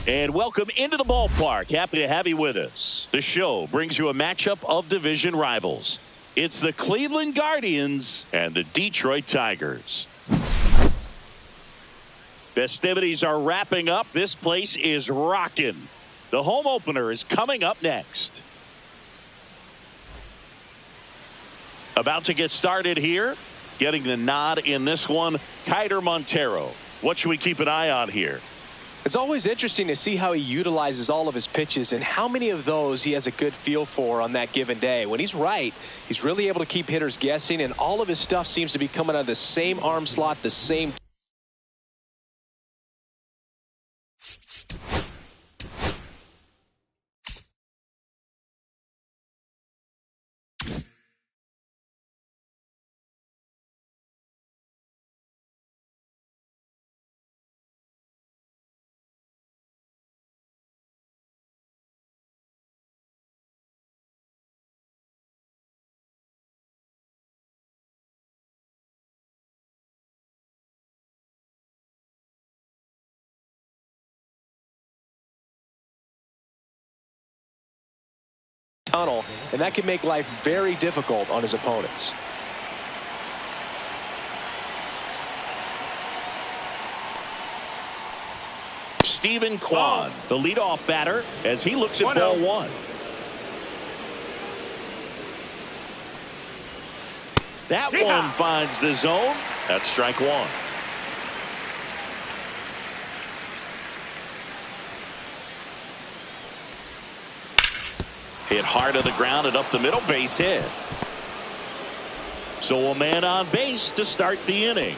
And welcome into the ballpark. Happy to have you with us. The show brings you a matchup of division rivals. It's the Cleveland Guardians and the Detroit Tigers. Festivities are wrapping up. This place is rocking. The home opener is coming up next. About to get started here. Getting the nod in this one, Kiter Montero. What should we keep an eye on here? It's always interesting to see how he utilizes all of his pitches and how many of those he has a good feel for on that given day. When he's right, he's really able to keep hitters guessing, and all of his stuff seems to be coming out of the same arm slot, the same. Tunnel, and that can make life very difficult on his opponents. Steven Kwan, the leadoff batter, as he looks at ball one. That one finds the zone. That's strike one. Hit hard to the ground and up the middle, base hit. So a man on base to start the inning.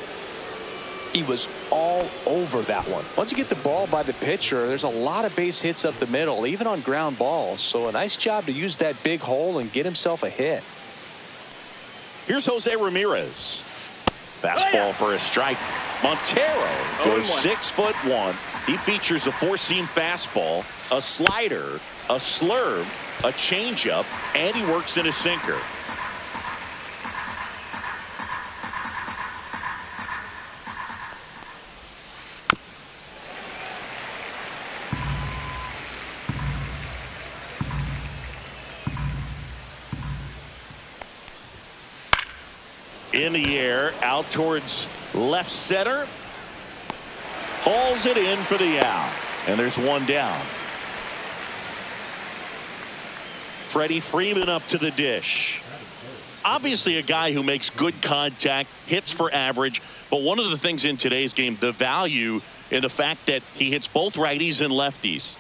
He was all over that one. Once you get the ball by the pitcher, there's a lot of base hits up the middle, even on ground balls. So a nice job to use that big hole and get himself a hit. Here's Jose Ramirez. Fastball for a strike. Montero goes 6'1". He features a four-seam fastball, a slider, a slurve, a changeup, and he works in a sinker. In the air, out towards left center. Hauls it in for the out. And there's one down. Freddie Freeman up to the dish. Obviously a guy who makes good contact, hits for average, but one of the things in today's game, the value in the fact that he hits both righties and lefties.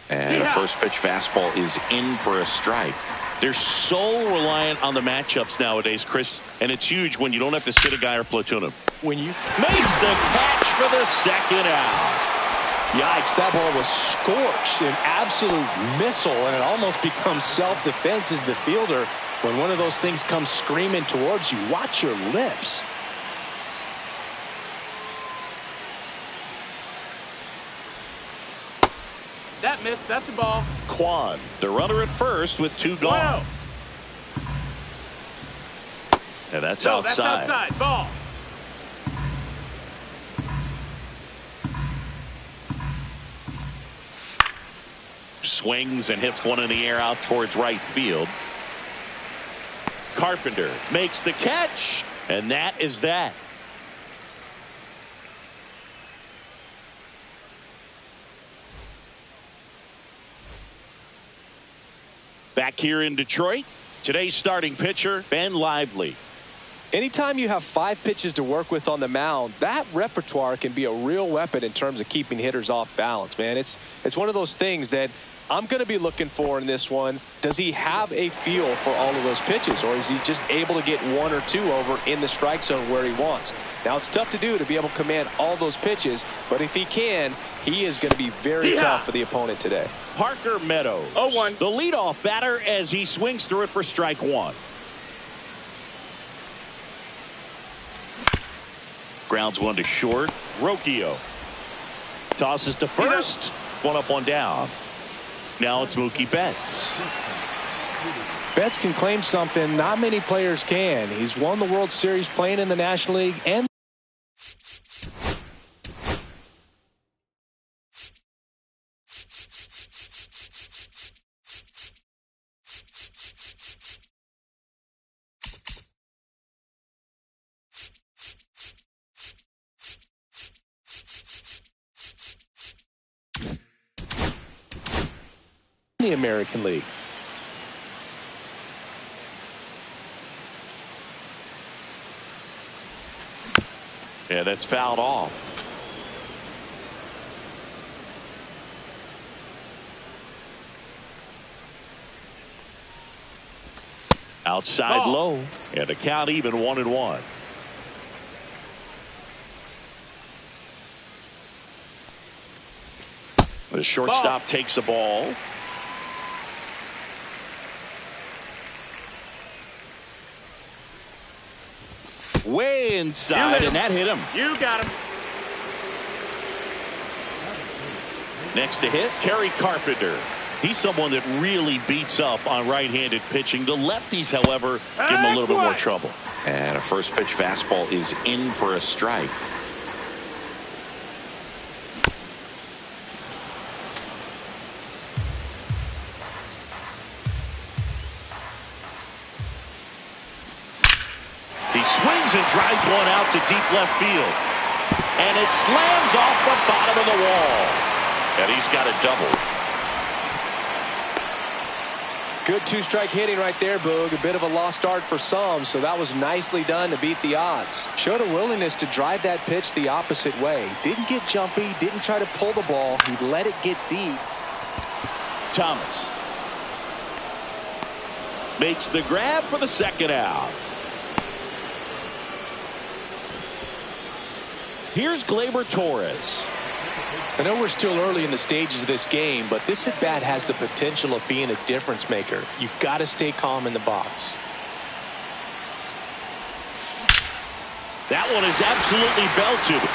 And the first pitch fastball is in for a strike. They're so reliant on the matchups nowadays, Chris, and it's huge when you don't have to sit a guy or platoon him. When you makes the catch for the second out. Yikes, that ball was scorched, an absolute missile, and it almost becomes self-defense as the fielder. When one of those things comes screaming towards you, watch your lips. That missed. That's a ball. Kwan, the runner at first with two gone. And that's outside. That's outside. Ball. Swings and hits one in the air out towards right field. Carpenter makes the catch, and that is that. Back here in Detroit, today's starting pitcher, Ben Lively. Anytime you have 5 pitches to work with on the mound, that repertoire can be a real weapon in terms of keeping hitters off balance, man. It's one of those things that I'm going to be looking for in this one. Does he have a feel for all of those pitches, or is he just able to get 1 or 2 over in the strike zone where he wants? Now, it's tough to do to be able to command all those pitches, but if he can, he is going to be very tough for the opponent today. Parker Meadows, 0-1. the leadoff batter as he swings through it for strike one. Grounds one to short. Rocchio tosses to first. One up, one down. Now it's Mookie Betts. Betts can claim something not many players can. He's won the World Series playing in the National League and the American League. Yeah, that's fouled off. Outside low, and a count even 1-1. The shortstop takes the ball. Way inside, and that hit him. You got him. Next to hit, Kerry Carpenter. He's someone that really beats up on right-handed pitching. The lefties, however, give him a little bit more trouble. And a first pitch fastball is in for a strike. He swings and drives one out to deep left field. And it slams off the bottom of the wall. And he's got a double. Good two-strike hitting right there, Boog. A bit of a lost start for some, so that was nicely done to beat the odds. Showed a willingness to drive that pitch the opposite way. Didn't get jumpy, didn't try to pull the ball. He let it get deep. Thomas makes the grab for the second out. Here's Gleyber Torres. I know we're still early in the stages of this game, but this at-bat has the potential of being a difference maker. You've got to stay calm in the box. That one is absolutely belted.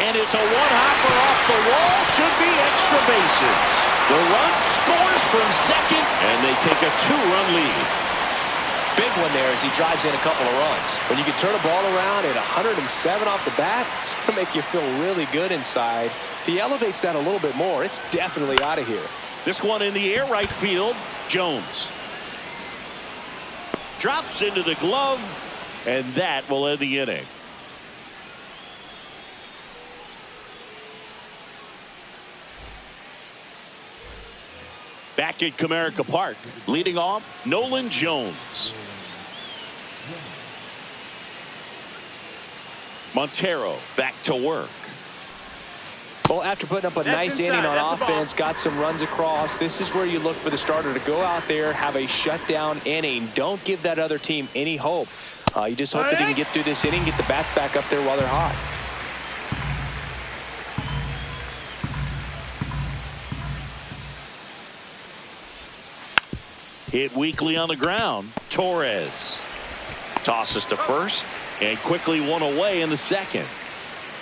And it's a one-hopper off the wall. Should be extra bases. The run scores from second, and they take a 2-run lead. Big one there as he drives in a couple of runs. When you can turn a ball around at 107 off the bat, it's going to make you feel really good inside. If he elevates that a little bit more, it's definitely out of here. This one in the air, right field. Jones drops into the glove, and that will end the inning. Back at Comerica Park, leading off, Nolan Jones. Montero back to work. Well, after putting up a nice inning on offense, got some runs across, this is where you look for the starter to go out there, have a shutdown inning. Don't give that other team any hope. You just hope that he can get through this inning, get the bats back up there while they're hot. Hit weakly on the ground. Torres tosses to first and quickly one away in the second.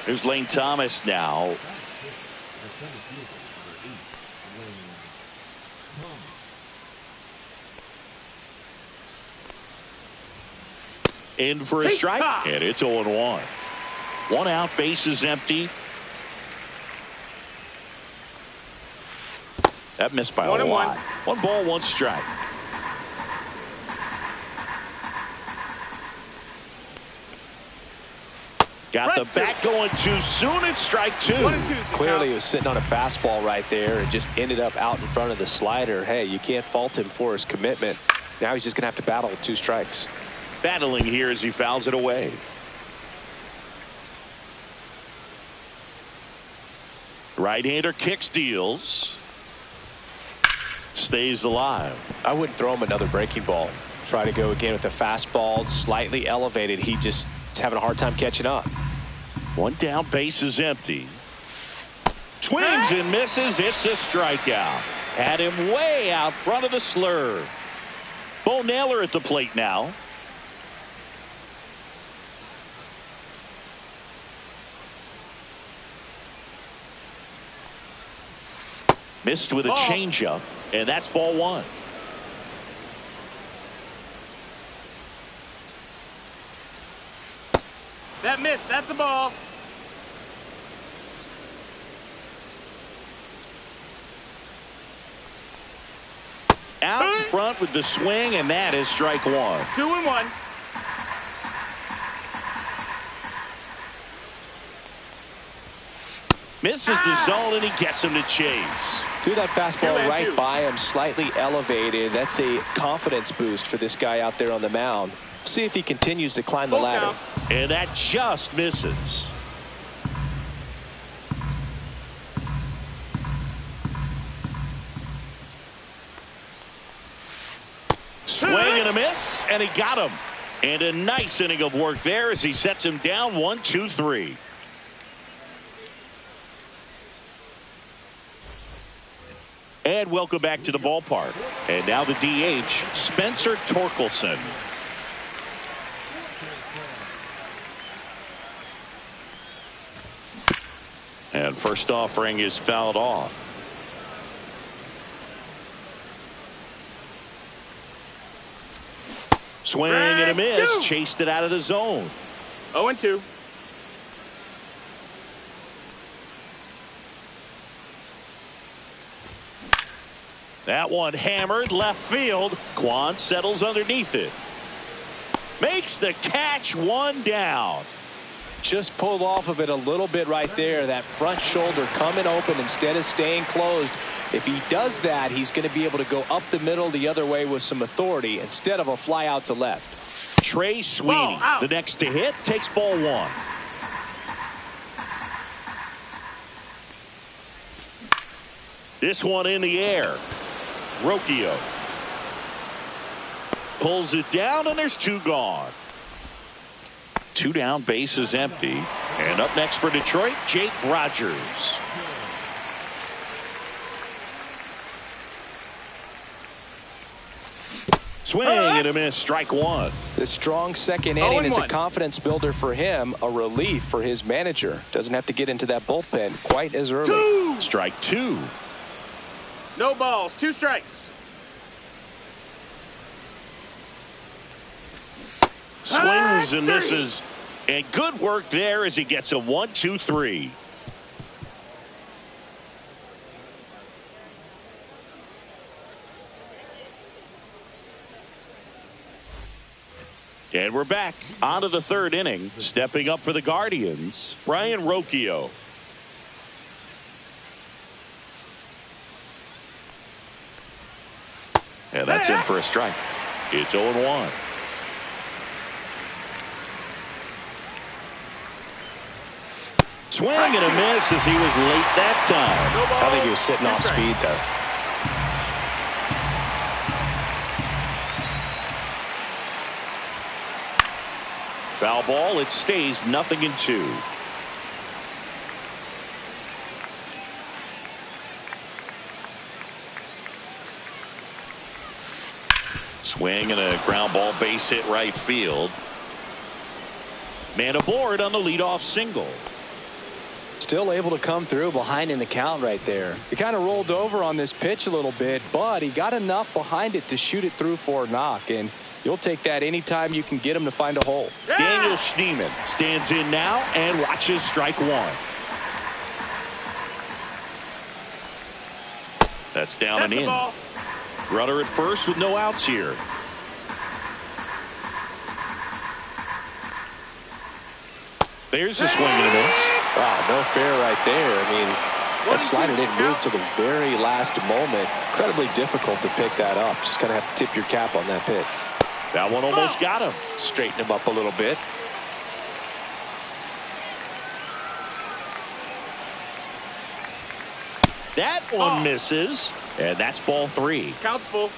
Here's Lane Thomas now. In for a strike, and it's 0-1. One out, bases empty. That missed by a lot. 1 ball, 1 strike. Got the bat going too soon. It's strike 2. Clearly he was sitting on a fastball right there and just ended up out in front of the slider. Hey, you can't fault him for his commitment. Now he's just going to have to battle with 2 strikes. Battling here as he fouls it away. Right-hander kicks, deals. Stays alive. I wouldn't throw him another breaking ball. Try to go again with a fastball, slightly elevated. He just is having a hard time catching up. 1 down, bases empty. Swings and misses. It's a strikeout. Had him way out front of the slur. Bo Naylor at the plate now. Missed with a changeup, and that's ball 1. That missed. That's a ball. Out in front with the swing, and that is strike 1. 2-1. Misses the zone, and he gets him to chase. Threw that fastball right 2-2. by him, slightly elevated. That's a confidence boost for this guy out there on the mound. See if he continues to climb the Full ladder. count. And that just misses. Swing and a miss, and he got him. And a nice inning of work there as he sets him down 1-2-3. And welcome back to the ballpark. And now the DH, Spencer Torkelson. And first offering is fouled off. Swing and a miss. Chased it out of the zone. 0-2. That one hammered left field. Quan settles underneath it. Makes the catch, one down. Just pulled off of it a little bit right there. That front shoulder coming open instead of staying closed. If he does that, he's going to be able to go up the middle the other way with some authority instead of a fly out to left. Trey Sweeney, the next to hit, takes ball one. This one in the air. Rocchio pulls it down, and there's two gone. Two down, base is empty. And up next for Detroit, Jake Rogers. Swing and a miss, strike one. The strong second inning is a confidence builder for him, a relief for his manager. Doesn't have to get into that bullpen quite as early. Strike two. No balls, 2 strikes. Swings and misses. And good work there as he gets a 1-2-3. And we're back onto the third inning. Stepping up for the Guardians, Brian Rocchio. And that's in for a strike. It's 0-1. Swing and a miss as he was late that time. I think he was sitting off speed there. Foul ball. It stays 0-2. Swing and a ground ball, base hit right field. Man aboard on the leadoff single. Still able to come through behind in the count right there. He kind of rolled over on this pitch a little bit, but he got enough behind it to shoot it through for a knock, and you'll take that anytime you can get him to find a hole. Daniel Schneemann stands in now and watches strike one. That's down and in. Runner at first with no outs here. There's a swing and a miss. Wow, no fair right there. I mean, that slider didn't move to the very last moment. Incredibly difficult to pick that up. Just kind of have to tip your cap on that pitch. That one almost got him. Straighten him up a little bit. That one misses, and that's ball three. Count's full.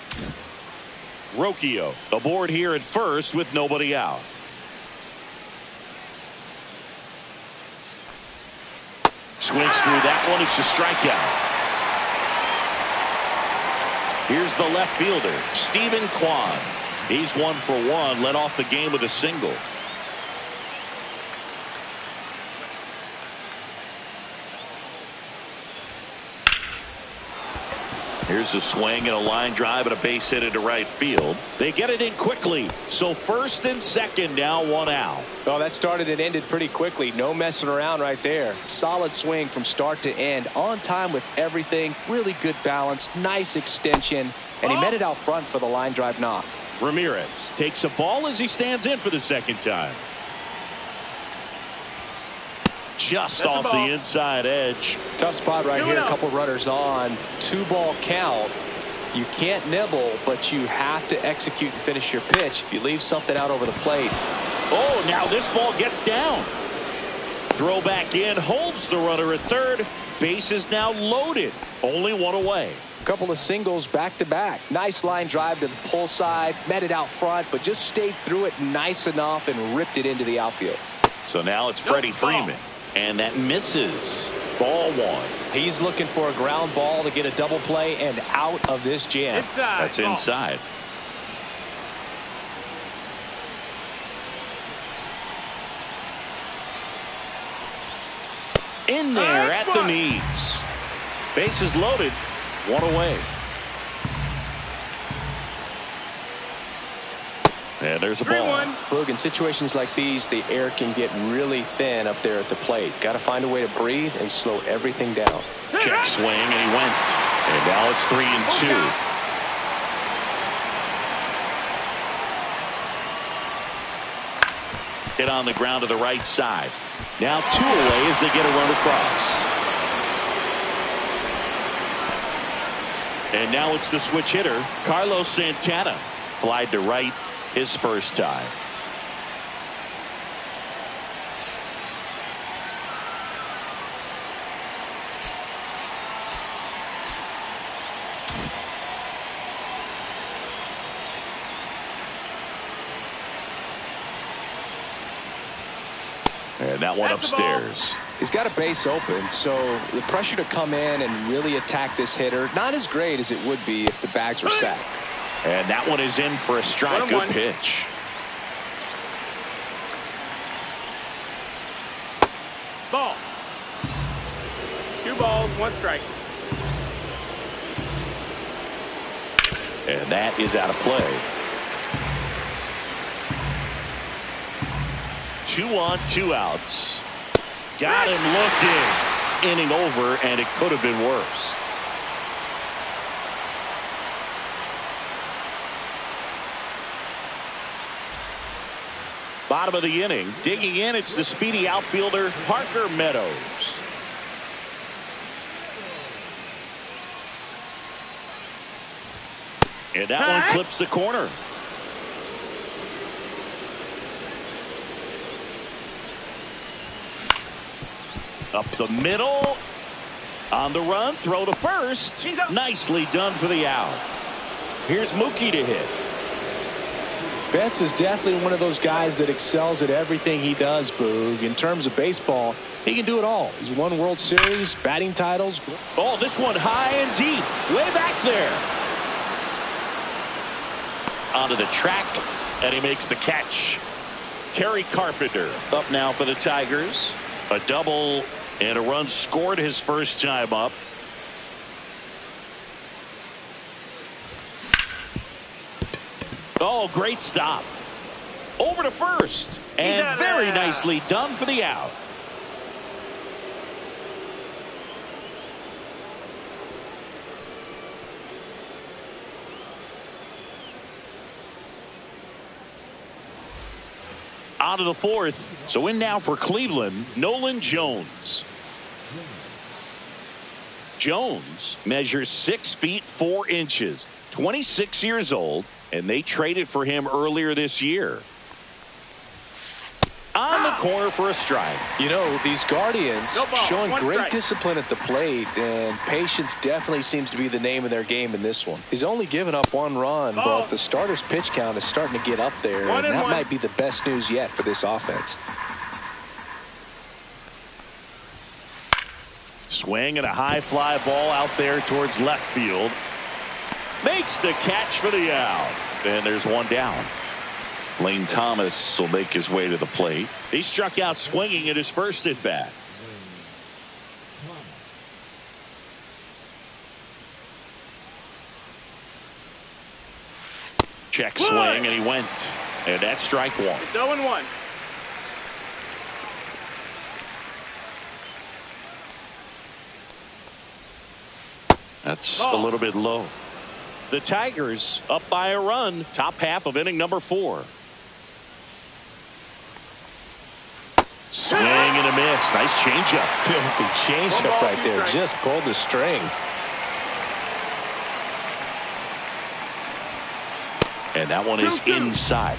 Rocchio aboard here at first with nobody out. Swings through that one. It's a strikeout. Here's the left fielder, Stephen Kwan. He's 1 for 1, led off the game with a single. Here's a swing and a line drive and a base hit into right field. They get it in quickly. So first and second, now 1 out. Well, that started and ended pretty quickly. No messing around right there. Solid swing from start to end. On time with everything. Really good balance. Nice extension. And he met it out front for the line drive knock. Ramirez takes a ball as he stands in for the second time. Just That's off the the ball. inside edge. Tough spot right 2-0. here. A couple runners on. 2-ball count. You can't nibble, but you have to execute and finish your pitch. If you leave something out over the plate. Oh, now this ball gets down. Throw back in, holds the runner at third. Base is now loaded. Only one away. Couple of singles back to back. Nice line drive to the pull side. Met it out front, but just stayed through it nice enough and ripped it into the outfield. So now it's Freddie Freeman. And that misses. Ball one. He's looking for a ground ball to get a double play and out of this jam. Inside. That's Ball. inside. In there at the knees. Bases loaded. One away. And there's a ball. 3-1. Boog, in situations like these, the air can get really thin up there at the plate. Got to find a way to breathe and slow everything down. Check swing, and he went. And now it's 3-2. Hit on the ground to the right side. Now 2 away as they get a run across. And now it's the switch hitter, Carlos Santana. Flied to right his first time. And that one upstairs. He's got a base open, so the pressure to come in and really attack this hitter, not as great as it would be if the bags were sacked. And that one is in for a strike. Good pitch. Ball. 2 balls, 1 strike. And that is out of play. 2 on, 2 outs. Got him looking. Inning over, and it could have been worse. Bottom of the inning. Digging in, it's the speedy outfielder, Parker Meadows. And that one clips the corner. Up the middle. On the run, throw to first. Nicely done for the out. Here's Mookie to hit. Betts is definitely one of those guys that excels at everything he does, Boog. In terms of baseball, he can do it all. He's won World Series, batting titles. Oh, this one high and deep. Way back there. Onto the track, and he makes the catch. Kerry Carpenter up now for the Tigers. A double and a run scored his first time up. Oh, great stop. Over to first. And very nicely done for the out. On to the fourth. So in now for Cleveland, Nolan Jones. Jones measures 6 feet 4 inches, 26 years old, and they traded for him earlier this year. On the corner for a strike. You know, these Guardians showing great discipline at the plate, and patience definitely seems to be the name of their game in this one. He's only given up 1 run, but the starter's pitch count is starting to get up there, and that might be the best news yet for this offense. Swing and a high fly ball out there towards left field. Makes the catch for the out. And there's one down. Lane Thomas will make his way to the plate. He struck out swinging at his first at bat. Check swing, and he went. And that's strike 1. It's 0-1. That's a little bit low. The Tigers up by a run. Top half of inning number 4. Swing and a miss. Nice changeup. Filthy changeup right there. Just pulled the string. And that one is inside.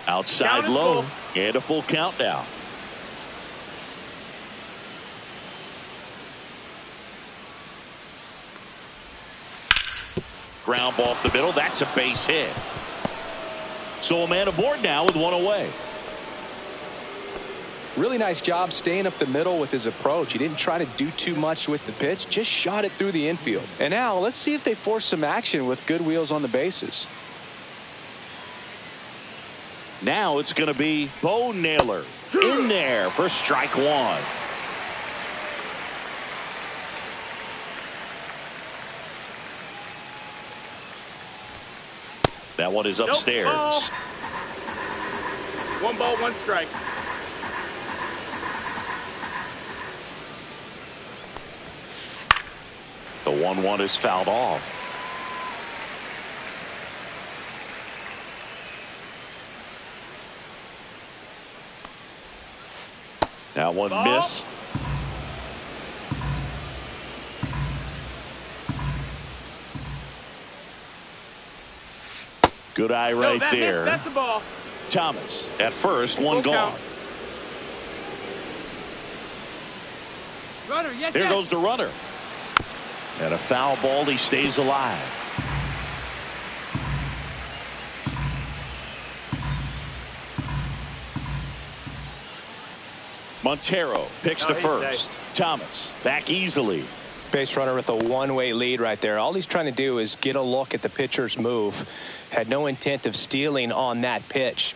Outside low. And a full count now. Ground ball up the middle. That's a base hit. So a man aboard now with one away. Really nice job staying up the middle with his approach. He didn't try to do too much with the pitch, just shot it through the infield. And now let's see if they force some action with good wheels on the bases. Now it's going to be Bo Naylor in there for strike one. That one is upstairs. Nope. One ball, one strike. The 1-1 is fouled off. That one missed. Good eye right there. That's a ball. Thomas at first, one gone. Runner, yes, There goes the runner. And a foul ball, he stays alive. Montero picks to first. Thomas back easily. Base runner with a one-way lead right there. All he's trying to do is get a look at the pitcher's move. Had no intent of stealing on that pitch.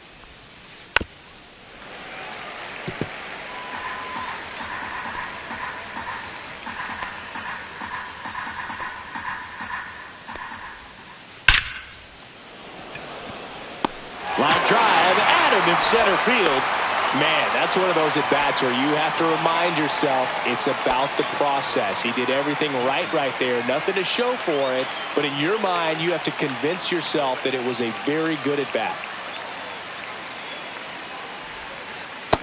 Line drive, Adam in center field. Man, that's one of those at-bats where you have to remind yourself it's about the process. He did everything right there. Nothing to show for it. But in your mind, you have to convince yourself that it was a very good at-bat.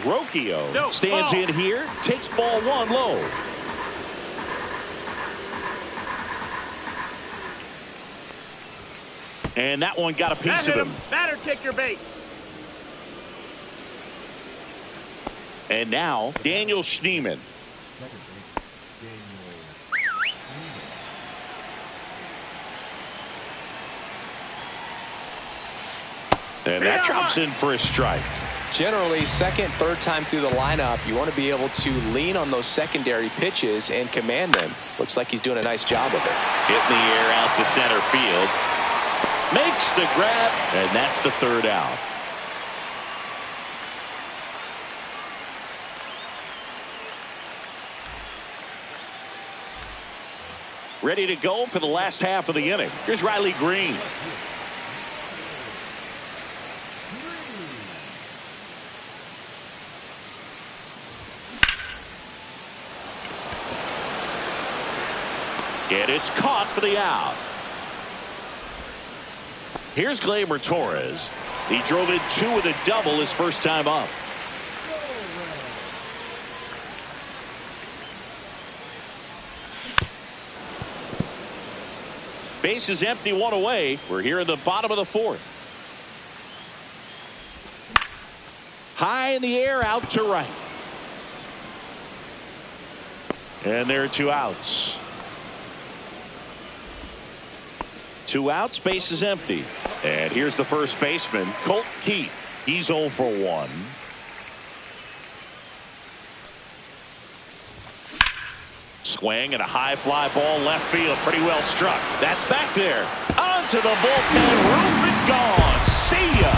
Rocchio stands in here, takes ball one low. And that one got a piece of him. Batter, take your base. And now Daniel Schneemann. And that drops in for a strike. Generally, second, third time through the lineup, you want to be able to lean on those secondary pitches and command them. Looks like he's doing a nice job of it. Hit in the air out to center field. Makes the grab, and that's the third out. Ready to go for the last half of the inning. Here's Riley Green. And it's caught for the out. Here's Gleyber Torres. He drove in two with a double his first time up. Base is empty, one away. We're here in the bottom of the fourth. High in the air, out to right. And there are two outs. Two outs, base is empty. And here's the first baseman, Colt Keith. He's 0 for 1. Swing and a high fly ball left field, pretty well struck. That's back there. Onto the bullpen, roof and gone. See ya.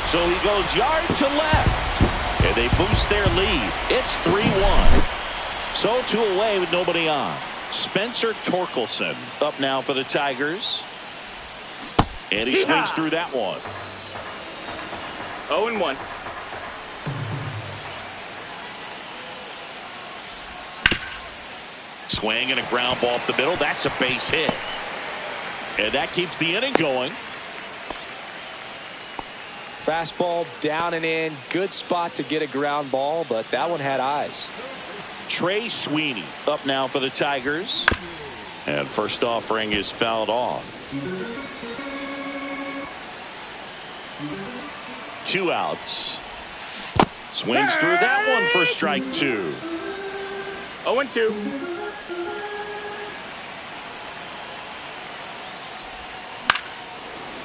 So he goes yard to left. And they boost their lead. It's 3-1. So two away with nobody on. Spencer Torkelson up now for the Tigers. And he swings through that one. 0-1. Swing and a ground ball up the middle. That's a base hit. And that keeps the inning going. Fastball down and in. Good spot to get a ground ball, but that one had eyes. Trey Sweeney up now for the Tigers. And first offering is fouled off. 2 outs. Swings through that one for strike 2. 0-2.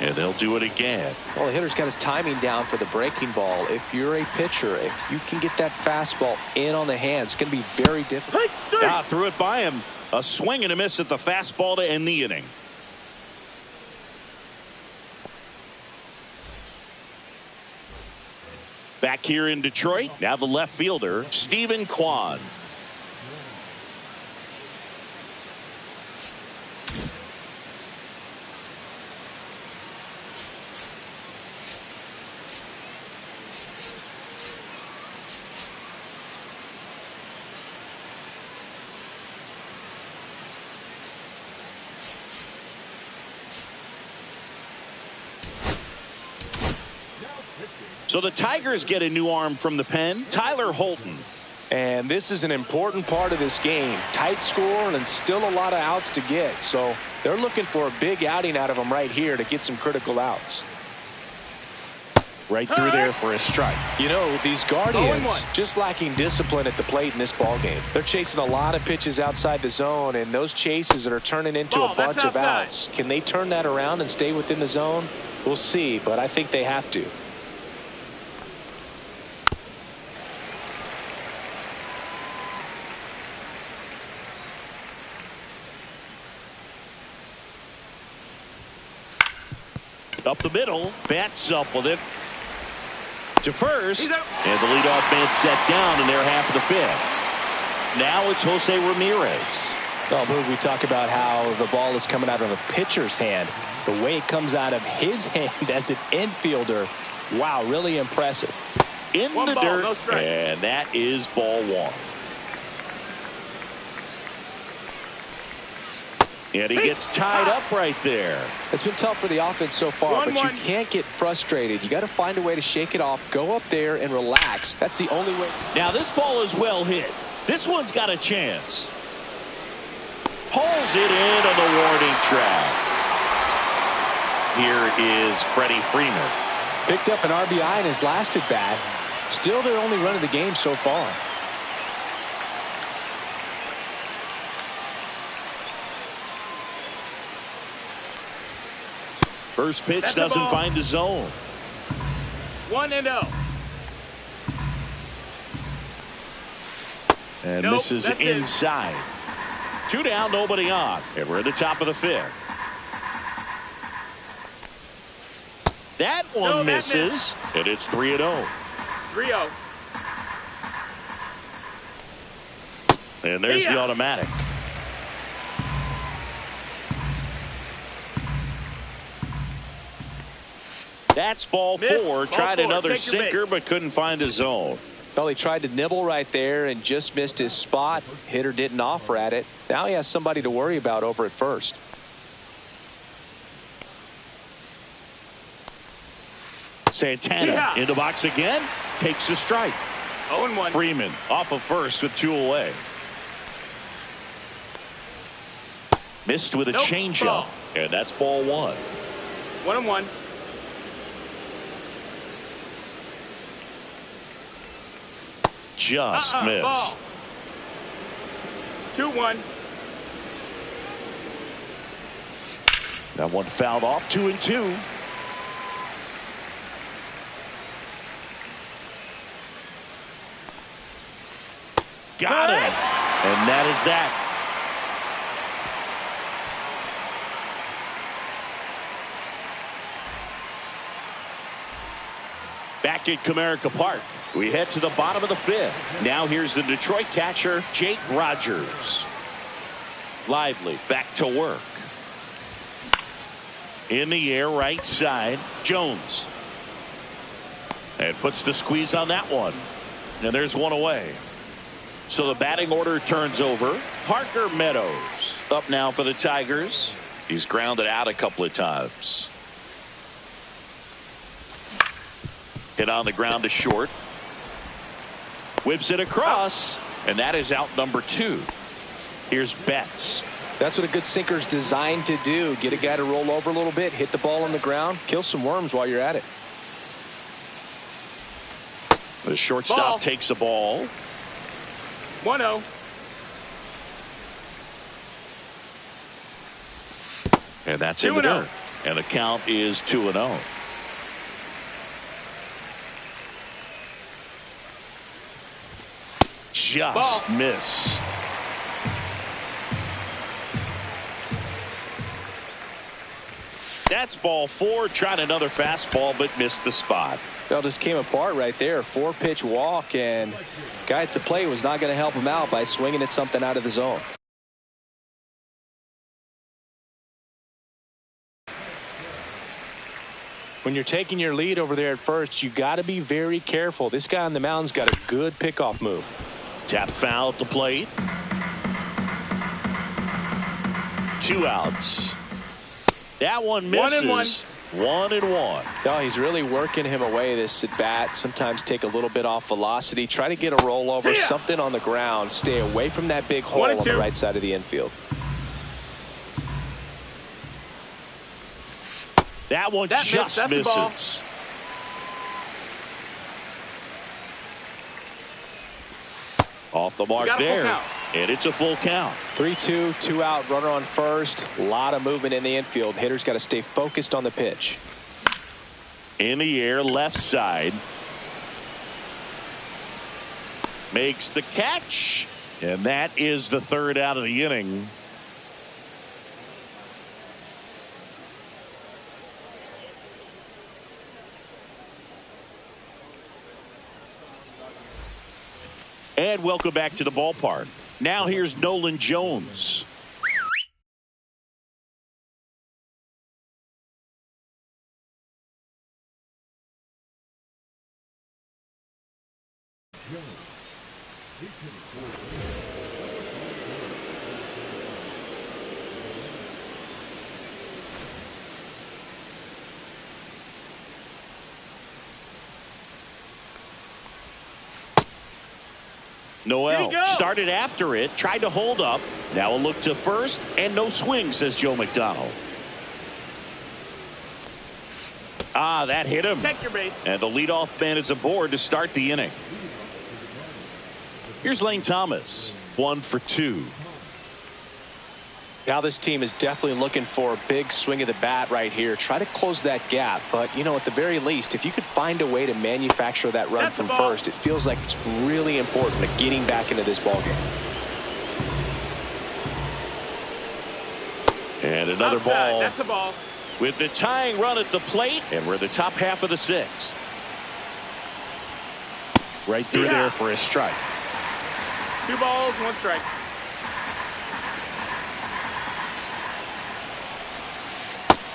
And they'll do it again. Well, the hitter's got his timing down for the breaking ball. If you're a pitcher, if you can get that fastball in on the hand, it's going to be very difficult. Threw it by him. A swing and a miss at the fastball to end the inning. Back here in Detroit, now the left fielder, Stephen Kwan. So the Tigers get a new arm from the pen, Tyler Holton. And this is an important part of this game. Tight score and still a lot of outs to get. So they're looking for a big outing out of him right here to get some critical outs. Right through there for a strike. You know, these Guardians just lacking discipline at the plate in this ball game. They're chasing a lot of pitches outside the zone, and those chases that are turning into a bunch of outs. Can they turn that around and stay within the zone? We'll see, but I think they have to. Up the middle, bats up with it to first, and the leadoff man set down in their half of the 5th. Now it's Jose Ramirez. Well, Boog, we talk about how the ball is coming out of a pitcher's hand. The way it comes out of his hand as an infielder, wow, really impressive. In the dirt, and that is ball 1. And he gets tied up right there. It's been tough for the offense so far, but you can't get frustrated. You got to find a way to shake it off, go up there and relax. That's the only way. Now this ball is well hit. This one's got a chance. Pulls it in on the warning track. Here is Freddie Freeman. Picked up an RBI in his last at bat. Still their only run of the game so far. First pitch doesn't find the zone. 1-0. And misses inside. 2 down, nobody on. And we're at the top of the 5th. That one misses. And it's 3-0. 3-0. And there's the automatic. That's ball 4. Tried another sinker, but couldn't find a zone. Well, he tried to nibble right there and just missed his spot. Hitter didn't offer at it. Now he has somebody to worry about over at first. Santana into box again. Takes a strike. 0-1. Freeman off of first with 2 away. Missed with a changeup. And that's ball 1. 1-1. Just missed. Ball. 2-1. That one fouled off. 2-2. Got it. And that is that. Back at Comerica Park, we head to the bottom of the 5th. Now here's the Detroit catcher, Jake Rogers. Lively back to work. In the air, right side, Jones. And puts the squeeze on that one. And there's one away. So the batting order turns over. Parker Meadows up now for the Tigers. He's grounded out a couple of times. Hit on the ground to short. Whips it across, and that is out number 2. Here's Betts. That's what a good sinker's designed to do. Get a guy to roll over a little bit, hit the ball on the ground, kill some worms while you're at it. The shortstop takes the ball. 1-0. And that's in the dirt. And the count is 2-0. Just missed. That's ball 4. Tried another fastball, but missed the spot. Well, just came apart right there. 4-pitch walk, and guy at the plate was not going to help him out by swinging at something out of the zone. When you're taking your lead over there at first, you got to be very careful. This guy on the mound's got a good pickoff move. Tap foul at the plate. 2 outs. That one misses. 1-1. No, he's really working him away this at bat. Sometimes take a little bit off velocity. Try to get a rollover, something on the ground. Stay away from that big hole on the right side of the infield. That one just misses. Off the mark there. And it's a full count. 3-2, 2 out, runner on first. A lot of movement in the infield. Hitter's got to stay focused on the pitch. In the air, left side. Makes the catch. And that is the 3rd out of the inning. And welcome back to the ballpark. Now here's Nolan Jones. Noel started after it, tried to hold up. Now a look to first, and no swing, says Joe McDonald. That hit him. Check your base. And the leadoff man is aboard to start the inning. Here's Lane Thomas, 1 for 2. Now this team is definitely looking for a big swing of the bat right here. Try to close that gap. But, you know, at the very least, if you could find a way to manufacture that run from first, it feels like it's really important to getting back into this ballgame. And another ball. That's a ball. With the tying run at the plate, and we're in the top half of the 6th. Right through there for a strike. 2 balls, 1 strike.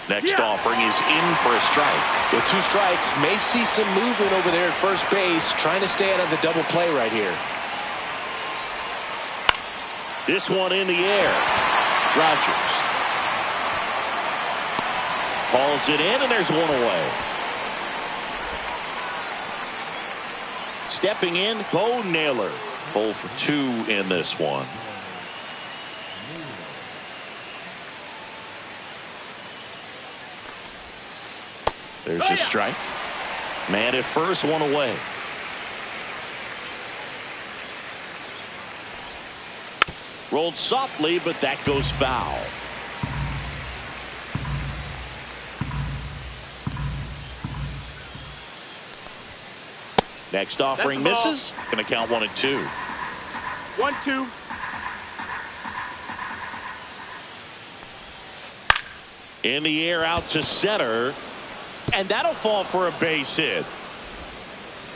Next offering is in for a strike. With 2 strikes, may see some movement over there at first base, trying to stay out of the double play right here. This one in the air. Rogers hauls it in, and there's 1 away. Stepping in, Bo Naylor. 0 for 2 in this one. There's a strike. Man at first, 1 away. Rolled softly, but that goes foul. Next offering misses. Going to count 1 and 2. 1-2. In the air out to center. And that'll fall for a base hit.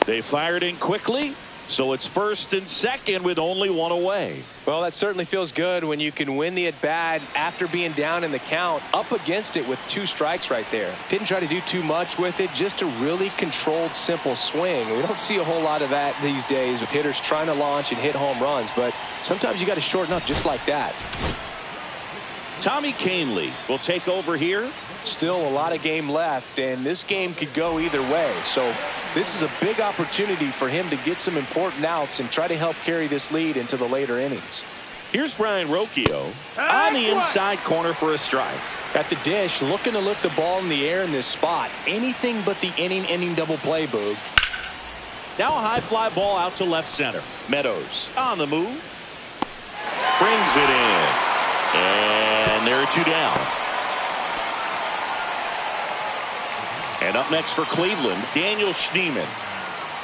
They fired in quickly, so it's 1st and 2nd with only 1 away. Well, that certainly feels good when you can win the at-bat after being down in the count, up against it with 2 strikes right there. Didn't try to do too much with it, just a really controlled, simple swing. We don't see a whole lot of that these days with hitters trying to launch and hit home runs, but sometimes you got to shorten up just like that. Tommy Canley will take over here. Still a lot of game left, and this game could go either way. So this is a big opportunity for him to get some important outs and try to help carry this lead into the later innings. Here's Brian Rocchio on the inside corner for a strike. At the dish, looking to lift the ball in the air in this spot. Anything but the inning double play, Boog. Now a high fly ball out to left center. Meadows on the move. Brings it in. And there are two down. And up next for Cleveland, Daniel Schneemann.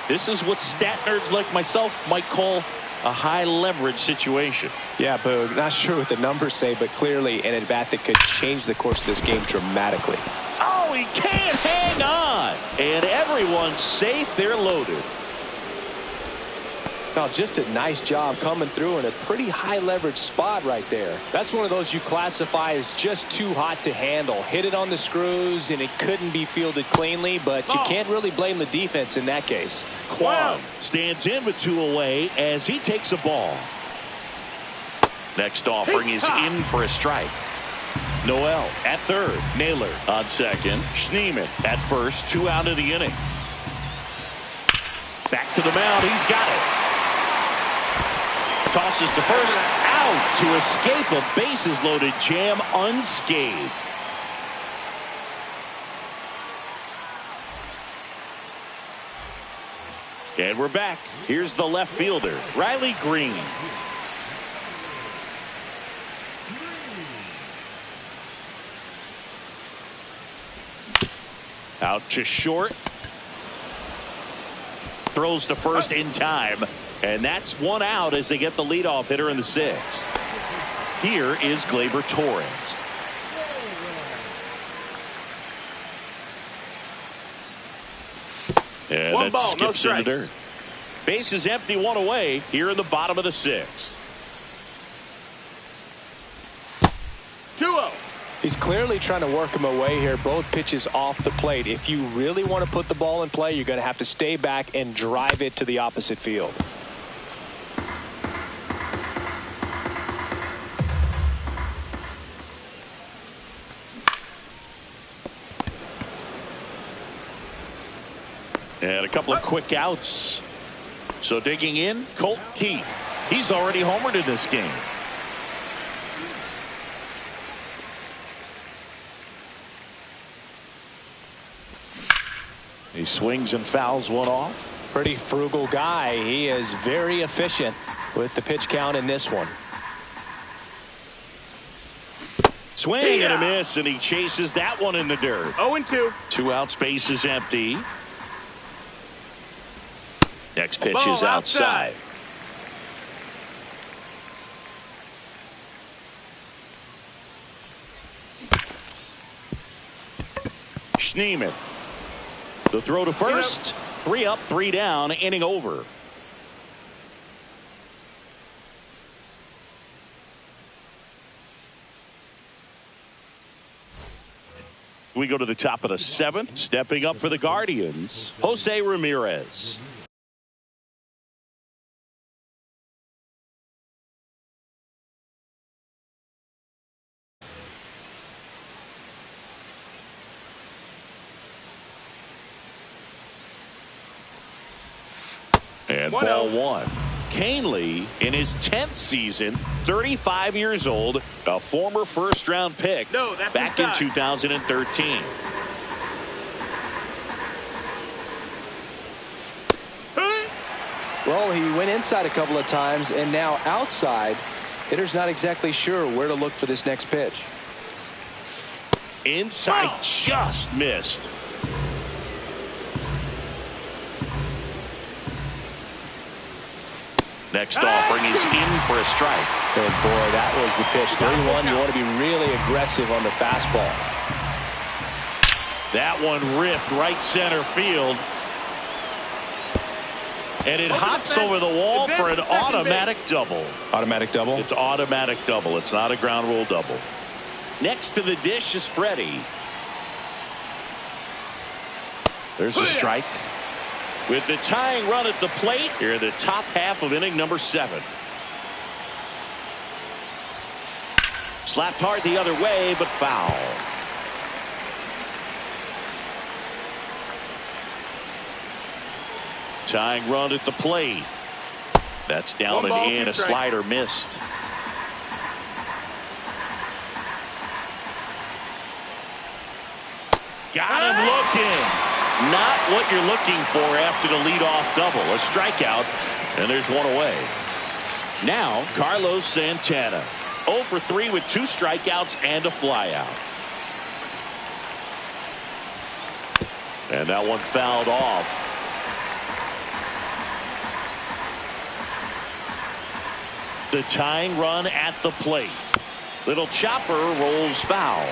This is what stat nerds like myself might call a high leverage situation. Yeah, Boog, not sure what the numbers say, but clearly an at-bat that could change the course of this game dramatically. Oh, he can't hang on. And everyone's safe. They're loaded. Now, just a nice job coming through in a pretty high leverage spot right there. That's one of those you classify as just too hot to handle. Hit it on the screws, and it couldn't be fielded cleanly, but you can't really blame the defense in that case. Kwan stands in with two away as he takes a ball. Next offering is in for a strike. Noel at third. Naylor on second. Schneemann at first. 2 out of the inning. Back to the mound. He's got it. Tosses to first, out to escape a bases loaded jam unscathed. And we're back. Here's the left fielder, Riley Green. Out to short. Throws to first in time. And that's 1 out as they get the leadoff hitter in the 6th. Here is Gleyber Torres. And One that ball, no skips into strikes. dirt. Base is empty, 1 away here in the bottom of the 6th. 2-0. He's clearly trying to work him away here. Both pitches off the plate. If you really want to put the ball in play, you're going to have to stay back and drive it to the opposite field. And a couple of quick outs. So digging in, Colt Keith. He's already homered in this game. He swings and fouls one off. Pretty frugal guy. He is very efficient with the pitch count in this one. Swing and a miss, and he chases that one in the dirt. 0-2. 2 outs, base is empty. Next pitch Ball is outside. Schneemann. The throw to first. 3 up, 3 down, inning over. We go to the top of the 7th. Stepping up for the Guardians, Jose Ramirez. And ball 1. Canley in his 10th season, 35 years old, a former first-round pick back in 2013. Well, he went inside a couple of times, and now outside. Hitter's not exactly sure where to look for this next pitch. Inside, just missed. Next offering is in for a strike. Good boy, that was the pitch. 3-1. You want to be really aggressive on the fastball. That one ripped right center field. And it hops over the wall for an automatic double. Automatic double? It's automatic double. It's not a ground rule double. Next to the dish is Freddie. There's a strike. With the tying run at the plate, here in the top half of inning number 7. Slapped hard the other way, but foul. Tying run at the plate. That's down and in. A slider missed. Got him looking. Not what you're looking for after the leadoff double. A strikeout, and there's one away. Now, Carlos Santana. 0 for 3 with 2 strikeouts and a flyout. And that one fouled off. The tying run at the plate. Little chopper rolls foul.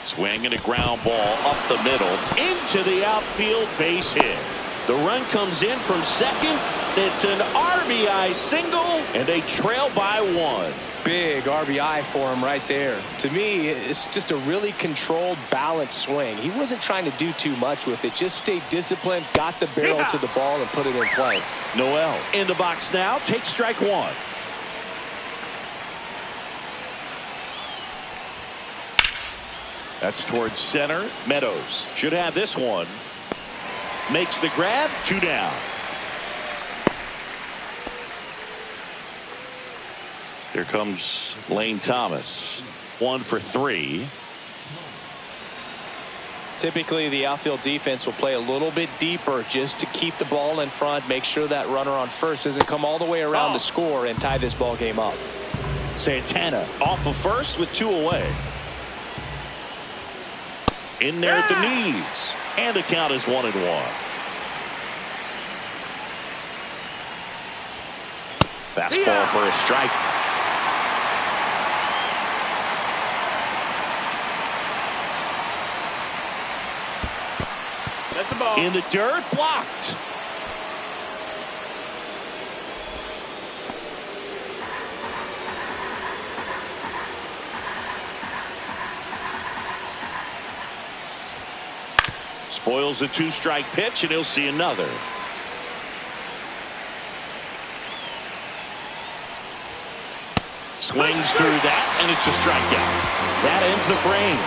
Swing and a ground ball up the middle into the outfield, base hit. The run comes in from second. It's an RBI single, and they trail by 1. Big RBI for him right there. To me, it's just a really controlled, balanced swing. He wasn't trying to do too much with it. Just stayed disciplined, got the barrel to the ball, and put it in play. Noel in the box now. Takes strike 1. That's towards center. Meadows should have this one. Makes the grab. 2 down. Here comes Lane Thomas. 1 for 3. Typically, the outfield defense will play a little bit deeper just to keep the ball in front, make sure that runner on first doesn't come all the way around to score and tie this ball game up. Santana off of first with 2 away. In there at the knees. And the count is 1-1. Fastball for a strike. That's the ball. In the dirt, blocked. Spoils a 2-strike pitch, and he'll see another. Swings through that, and it's a strikeout. That ends the frame.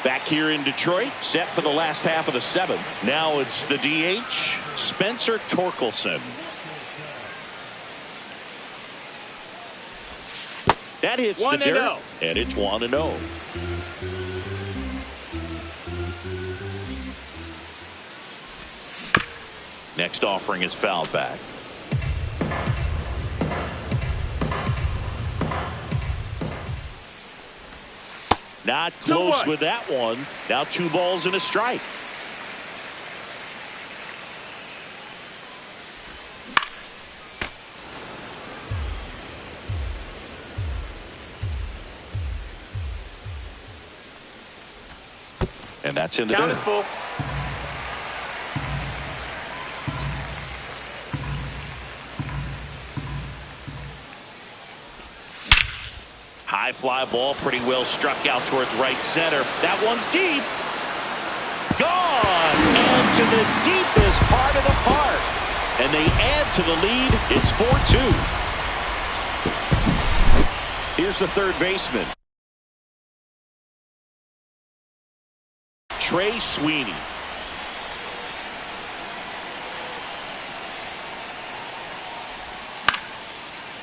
Back here in Detroit, set for the last half of the 7th. Now it's the DH, Spencer Torkelson. That hits the dirt, and it's 1-0. Next offering is fouled back. Not close with that one. Now 2 balls and a strike. And that's in the count dirt. is full. High fly ball, pretty well struck out towards right center. That one's deep. Gone! And to the deepest part of the park. And they add to the lead. It's 4-2. Here's the third baseman, Trey Sweeney.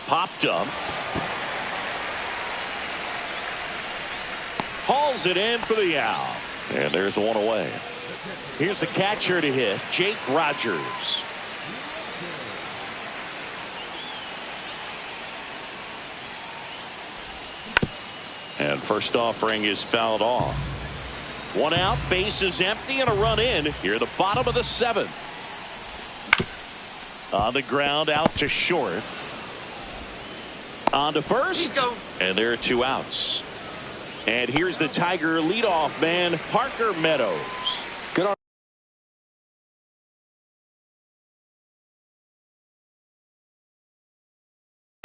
Popped up. Hauls it in for the out. And there's 1 away. Here's the catcher to hit, Jake Rogers. And first offering is fouled off. 1 out, base is empty, and a run in here at the bottom of the 7th. On the ground, out to short. On to first, and there are 2 outs. And here's the Tiger leadoff man, Parker Meadows. Good arm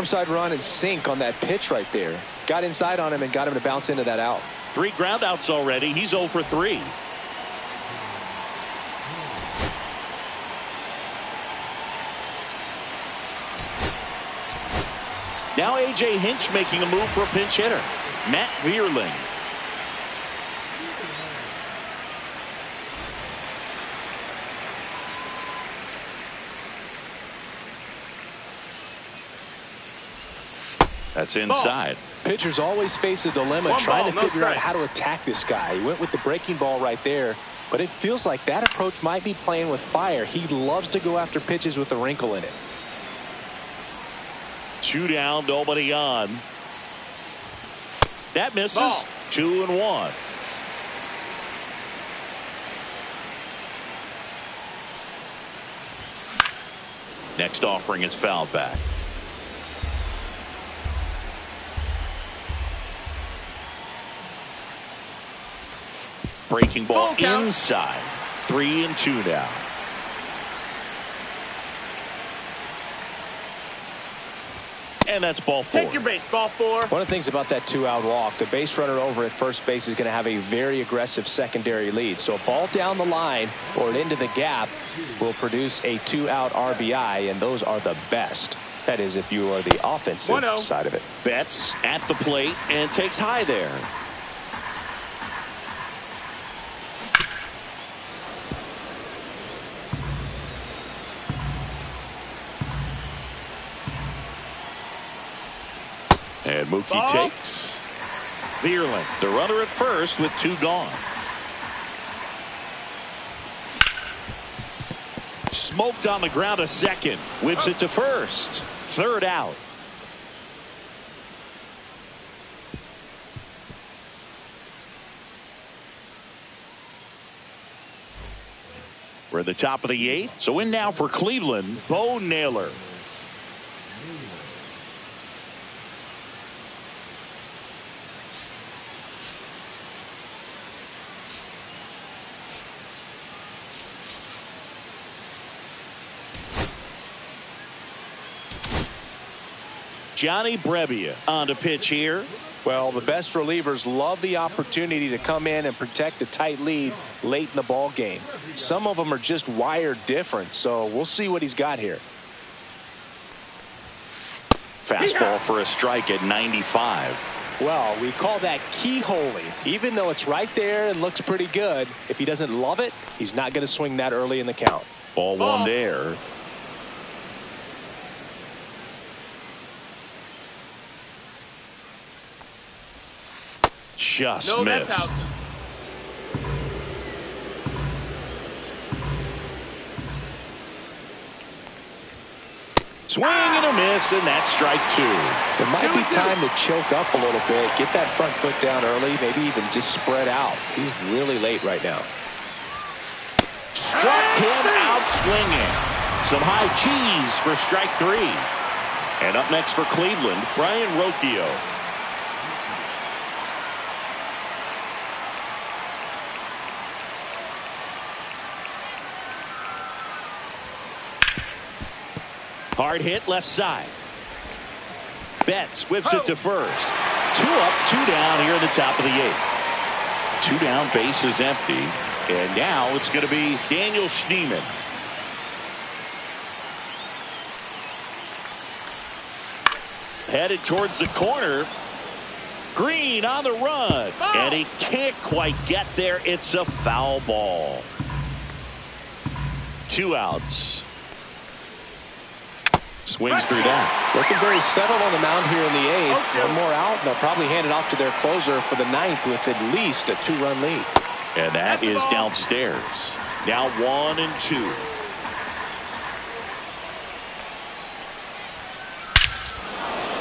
outside run and sink on that pitch right there. Got inside on him and got him to bounce into that out. 3 groundouts already. He's 0 for 3. Now A.J. Hinch making a move for a pinch hitter. Matt Vierling. That's inside. Pitchers always face a dilemma trying to figure out how to attack this guy. He went with the breaking ball right there, but it feels like that approach might be playing with fire. He loves to go after pitches with a wrinkle in it. 2 down, nobody on. That misses. 2-1. Next offering is fouled back. Breaking ball inside. 3-2 now. And that's ball 4. Take your base, ball 4. One of the things about that 2-out walk, the base runner over at first base is going to have a very aggressive secondary lead. So a ball down the line or into the gap will produce a 2-out RBI, and those are the best. That is, if you are the offensive side of it. Betts at the plate and takes high there. And Mookie takes. Vierling, the runner at first with 2 gone. Smoked on the ground to second. Whips it to first. 3rd out. We're at the top of the 8th. So in now for Cleveland, Bo Naylor. Johnny Brebbia on to pitch here. Well, the best relievers love the opportunity to come in and protect a tight lead late in the ball game. Some of them are just wired different, so we'll see what he's got here. Fastball for a strike at 95. Well, we call that keyholing. Even though it's right there and looks pretty good, if he doesn't love it, he's not going to swing that early in the count. Ball 1 there. Just missed. Swing and a miss, and that's strike 2. It might be time to choke up a little bit, get that front foot down early, maybe even just spread out. He's really late right now. Struck him out swinging. Some high cheese for strike 3. And up next for Cleveland, Brian Rocchio. Hard hit left side. Betts whips it to first. 2 up, 2 down here in the top of the 8th. 2 down, base is empty. And now it's going to be Daniel Schneemann. Headed towards the corner. Green on the run. And he can't quite get there. It's a foul ball. 2 outs. Swings through that. Looking very settled on the mound here in the 8th. One more out, and they'll probably hand it off to their closer for the 9th with at least a 2-run lead. And that is downstairs. Now 1 and 2.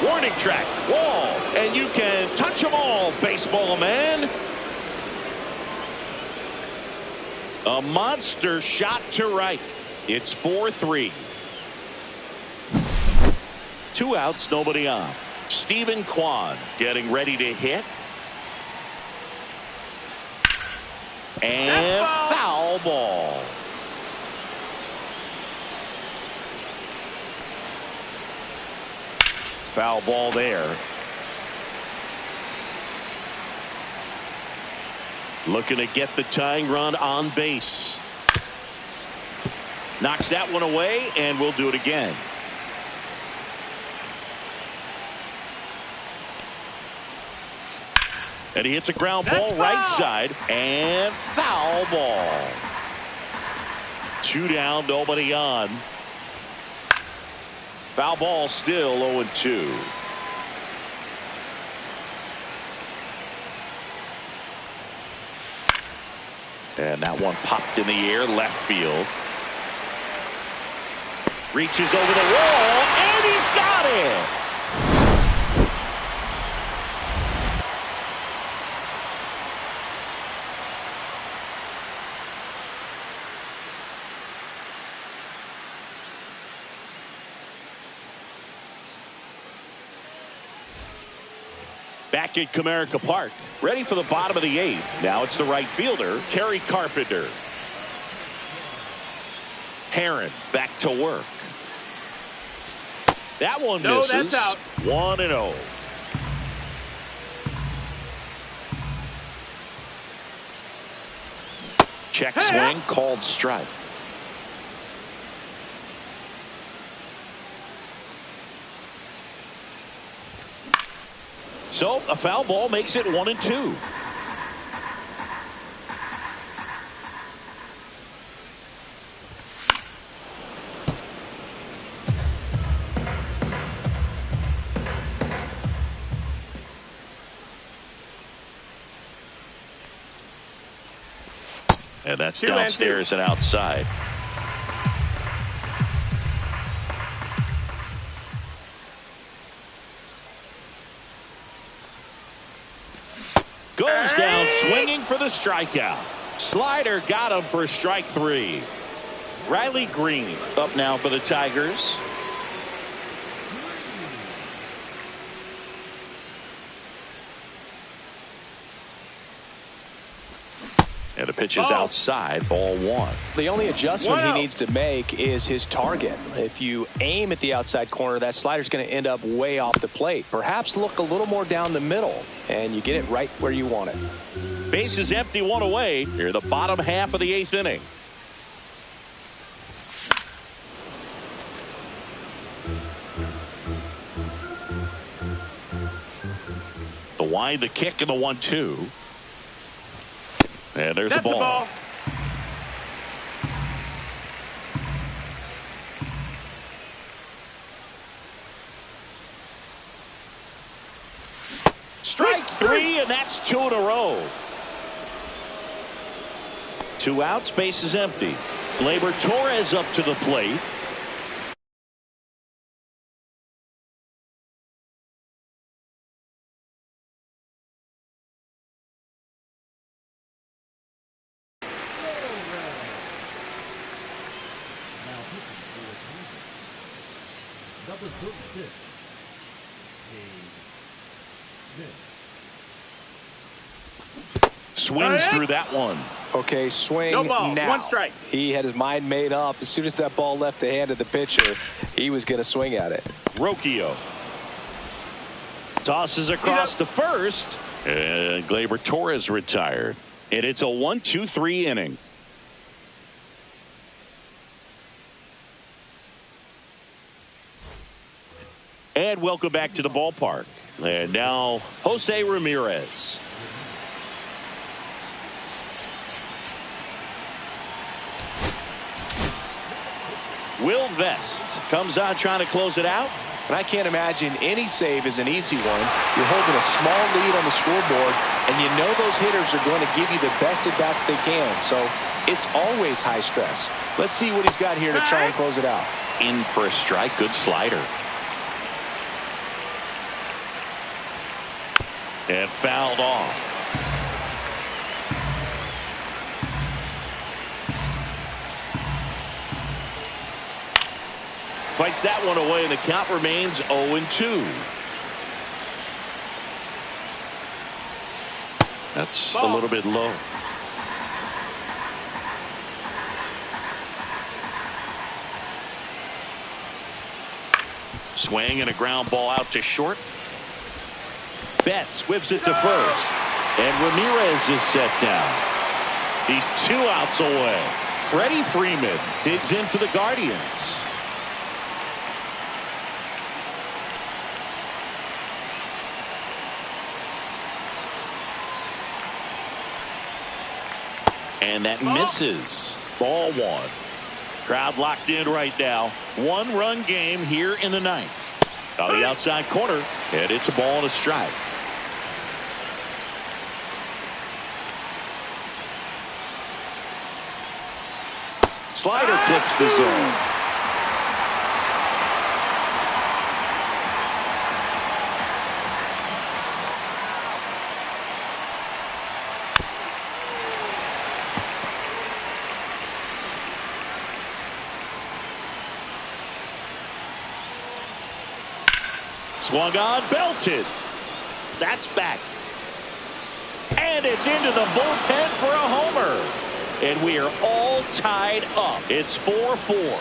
Warning track, wall, and you can touch them all, baseball man. A monster shot to right. It's 4-3. 2 outs, nobody on. Stephen Kwan getting ready to hit. And foul ball. foul ball there. Looking to get the tying run on base. Knocks that one away, and we'll do it again. And he hits a ground ball right side, and foul ball. 2 down, nobody on. Foul ball still 0-2. And that one popped in the air, left field. Reaches over the wall, and he's got it. Back at Comerica Park, ready for the bottom of the 8th. Now it's the right fielder, Kerry Carpenter. Herron back to work. That one misses. That's out. 1-0. Check swing, called strike. So a foul ball makes it 1-2. And that's downstairs and outside. Goes down swinging for the strikeout. Slider got him for strike 3. Riley Green up now for the Tigers. And the pitch is outside, ball 1. The only adjustment he needs to make is his target. If you aim at the outside corner, that slider's going to end up way off the plate. Perhaps look a little more down the middle, and you get it right where you want it. Base is empty, 1 away. Here, the bottom half of the 8th inning. The wind, the kick, and the 1-2. And there's the ball. Strike 3, and that's 2 in a row. 2 outs, base is empty. Gleyber Torres up to the plate. Swings through that one. Okay, swing no balls, now. 1 strike. He had his mind made up. As soon as that ball left the hand of the pitcher, he was going to swing at it. Rocchio tosses across to first, and Gleyber Torres retired. And it's a 1-2-3 inning. And welcome back to the ballpark. And now Jose Ramirez. Will Vest comes out trying to close it out. And I can't imagine any save is an easy one. You're holding a small lead on the scoreboard, and you know those hitters are going to give you the best at-bats they can. So it's always high stress. Let's see what he's got here to try and close it out. In for a strike. Good slider. And fouled off. Fights that one away, and the count remains 0-2. That's a little bit low. Swing and a ground ball out to short. Betts whips it to first. And Ramirez is set down. He's 2 outs away. Freddie Freeman digs in for the Guardians. And that misses. Ball 1. Crowd locked in right now. 1-run game here in the 9th. On the outside corner, and it's a ball and a strike. Slider clips the zone. Swung on, belted. That's back. And it's into the bullpen for a homer. And we are all tied up. It's 4-4.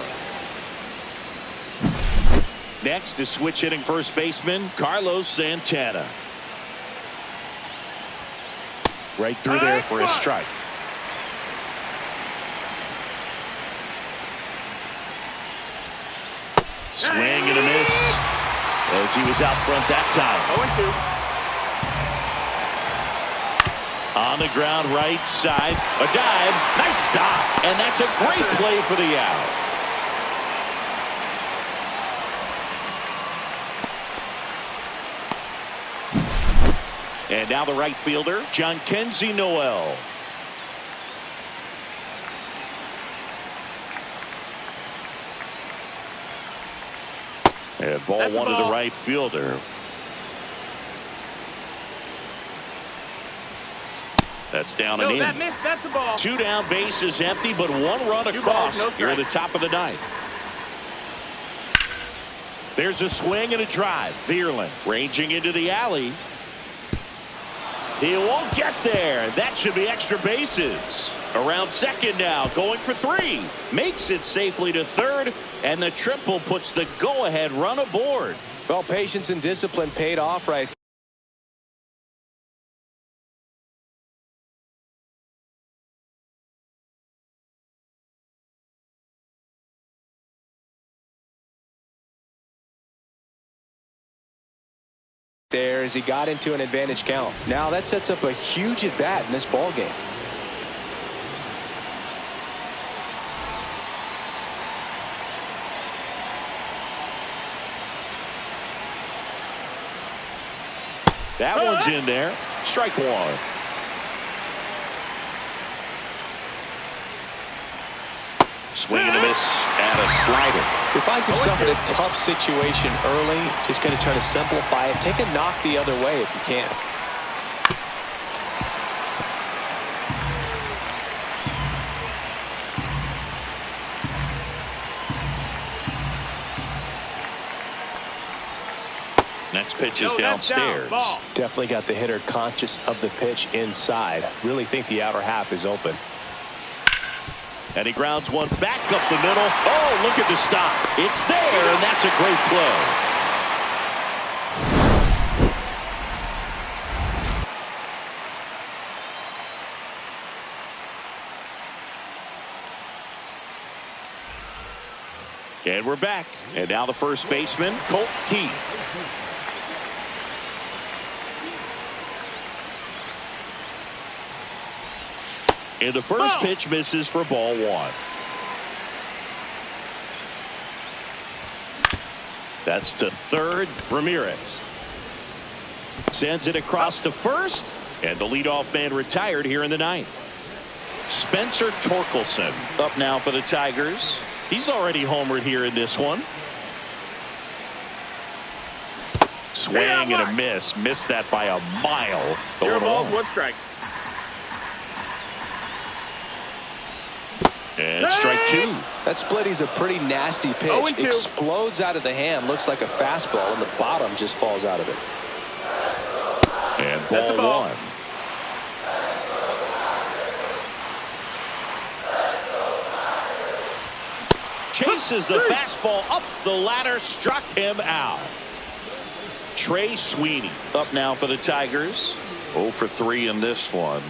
Next is switch hitting first baseman Carlos Santana. Right through there for a strike. Swing and a miss as he was out front that time. 0-2. On the ground right side. A dive. Nice stop. And that's a great play for the out. And now the right fielder, Jhonkensy Noel. And ball 1 to the right fielder. That's down and in. That missed. That's a ball. 2 down, bases empty, but 1 run across here at the top of the 9th. There's a swing and a drive. Vierling ranging into the alley. He won't get there. That should be extra bases. Around second now, going for 3. Makes it safely to third, and the triple puts the go-ahead run aboard. Well, patience and discipline paid off right there as he got into an advantage count. Now that sets up a huge at bat in this ball game. That one's in there. Strike 1. Swing and a miss and a slider. He finds himself in a tough situation early. Just going to try to simplify it. Take a knock the other way if you can. Next pitch is downstairs. Down. Definitely got the hitter conscious of the pitch inside. Really think the outer half is open. And he grounds one back up the middle. Oh, look at the stop. It's there, and that's a great play. And we're back. And now the first baseman, Colt Keith. And the first pitch misses for ball 1. That's to third. Ramirez sends it across to first, and the leadoff man retired here in the 9th. Spencer Torkelson up now for the Tigers. He's already homered here in this one. Swing and a miss. Missed that by a mile. 0 balls, 1 strike. And strike 2. That splitty's a pretty nasty pitch. 0-2. Explodes out of the hand. Looks like a fastball, and the bottom just falls out of it. And ball 1. Chases the fastball up the ladder, struck him out. Trey Sweeney up now for the Tigers. 0 for 3 in this one.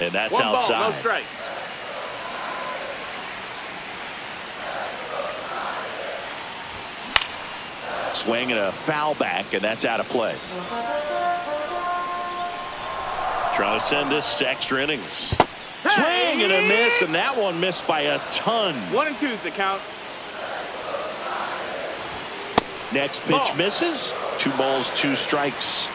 And that's One outside. ball, no strikes. Swing and a foul back, and that's out of play. Trying to send this to extra innings. Swing and a miss, and that one missed by a ton. 1 and 2 is the count. Next pitch misses. 2 balls, 2 strikes.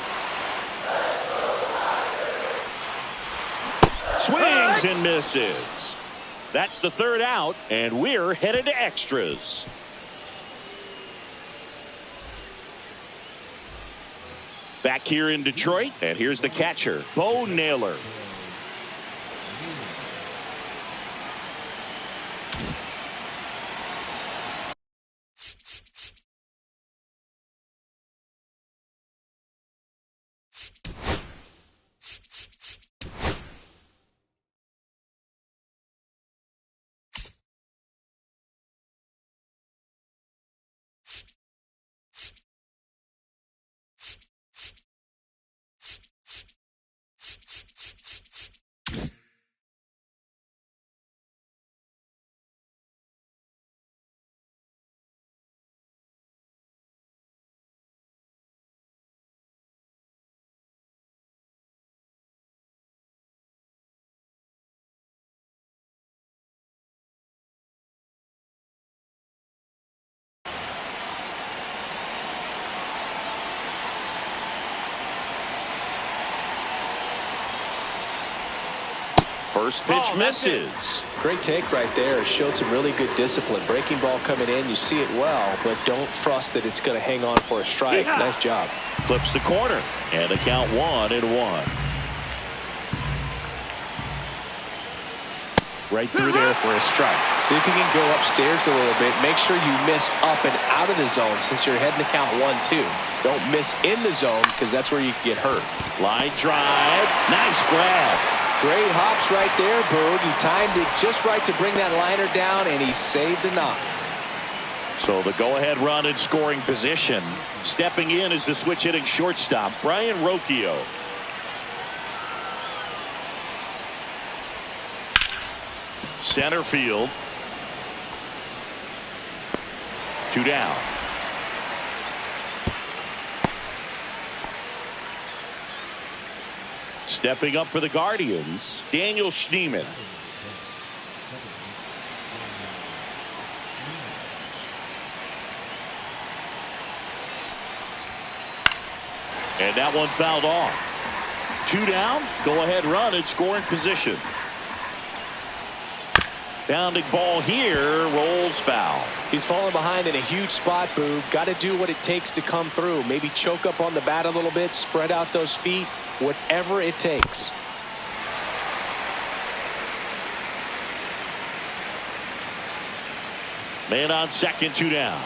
Swings and misses. That's the 3rd out, and we're headed to extras. Back here in Detroit, and here's the catcher, Bo Naylor. First pitch misses. Great take right there. Showed some really good discipline. Breaking ball coming in. You see it well, but don't trust that it's going to hang on for a strike. Yeah. Nice job. Flips the corner, and the count 1-1. Right through there for a strike. See if you can go upstairs a little bit. Make sure you miss up and out of the zone since you're heading to count 1-2. Don't miss in the zone because that's where you can get hurt. Line drive. Nice grab. Great hops right there, Boog. He timed it just right to bring that liner down, and he saved the knock. So the go-ahead run in scoring position. Stepping in is the switch-hitting shortstop, Brian Rocchio. Center field. 2 down. Stepping up for the Guardians, Daniel Schneemann. And that one fouled off. 2 down, go-ahead run in scoring position. Bounding ball here, rolls foul. He's falling behind in a huge spot, Boog. Got to do what it takes to come through. Maybe choke up on the bat a little bit, spread out those feet, whatever it takes. Man on second, 2 down.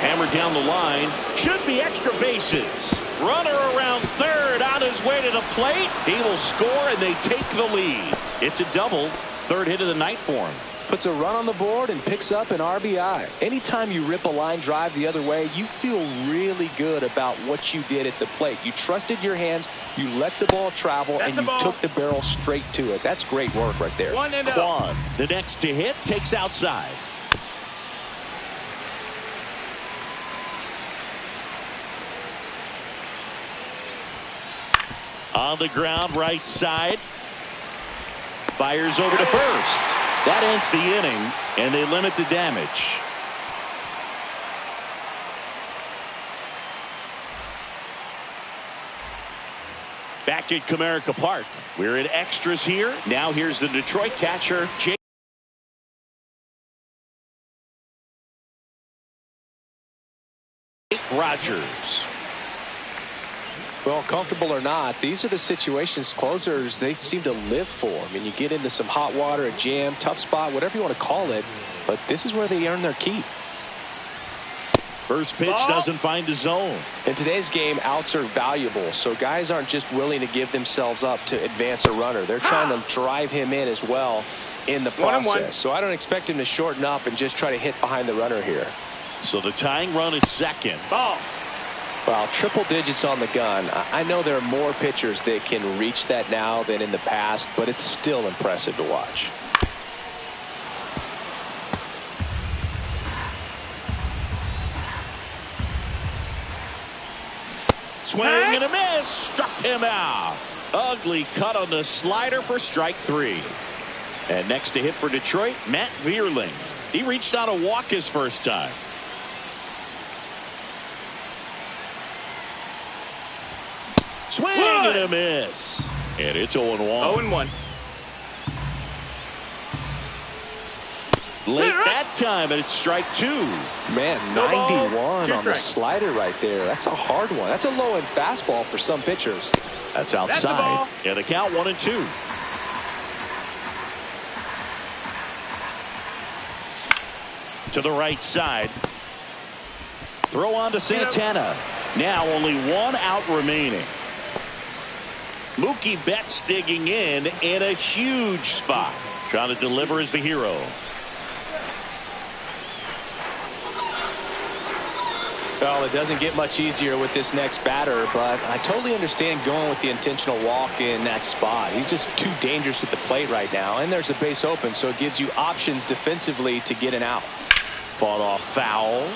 Hammered down the line. Should be extra bases. Runner around third on his way to the plate. He will score, and they take the lead. It's a double. 3rd hit of the night for him. Puts a run on the board and picks up an RBI. Anytime you rip a line drive the other way, you feel really good about what you did at the plate. You trusted your hands, you let the ball travel, and you took the barrel straight to it. That's great work right there. 1-0. Quan, the next to hit, takes outside. On the ground, right side. Fires over to first. That ends the inning, and they limit the damage. Back at Comerica Park. We're in extras here. Now here's the Detroit catcher, Jake Rogers. Well, comfortable or not, these are the situations closers they seem to live for. I mean, you get into some hot water, a jam, tough spot, whatever you want to call it, but this is where they earn their keep. First pitch doesn't find the zone. In today's game, outs are valuable, so guys aren't just willing to give themselves up to advance a runner. They're trying to drive him in as well in the process. So I don't expect him to shorten up and just try to hit behind the runner here. So the tying run at second. Ball. Well, triple digits on the gun. I know there are more pitchers that can reach that now than in the past, but it's still impressive to watch. Swing and a miss. Struck him out. Ugly cut on the slider for strike 3. And next to hit for Detroit, Matt Vierling. He reached out a walk his first time. Swing and a miss. And it's 0-1. 0-1. Late that time, and it's strike 2. Man, No 91 balls, on the slider right there. That's a hard one. That's a low-end fastball for some pitchers. That's a outside. ball. And the count 1-2. To the right side. Throw on to Santana. Now only 1 out remaining. Mookie Betts digging in a huge spot. Trying to deliver as the hero. Well, it doesn't get much easier with this next batter, but I totally understand going with the intentional walk in that spot. He's just too dangerous at the plate right now, and there's a base open, so it gives you options defensively to get an out. Fought off foul.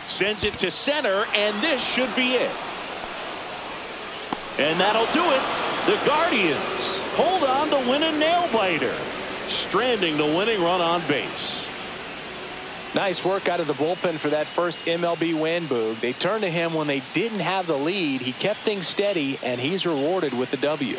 Sends it to center, and this should be it. And that'll do it. The Guardians hold on to win a nail-biter, stranding the winning run on base. Nice work out of the bullpen for that first MLB win, Boog. They turned to him when they didn't have the lead. He kept things steady, and he's rewarded with the W.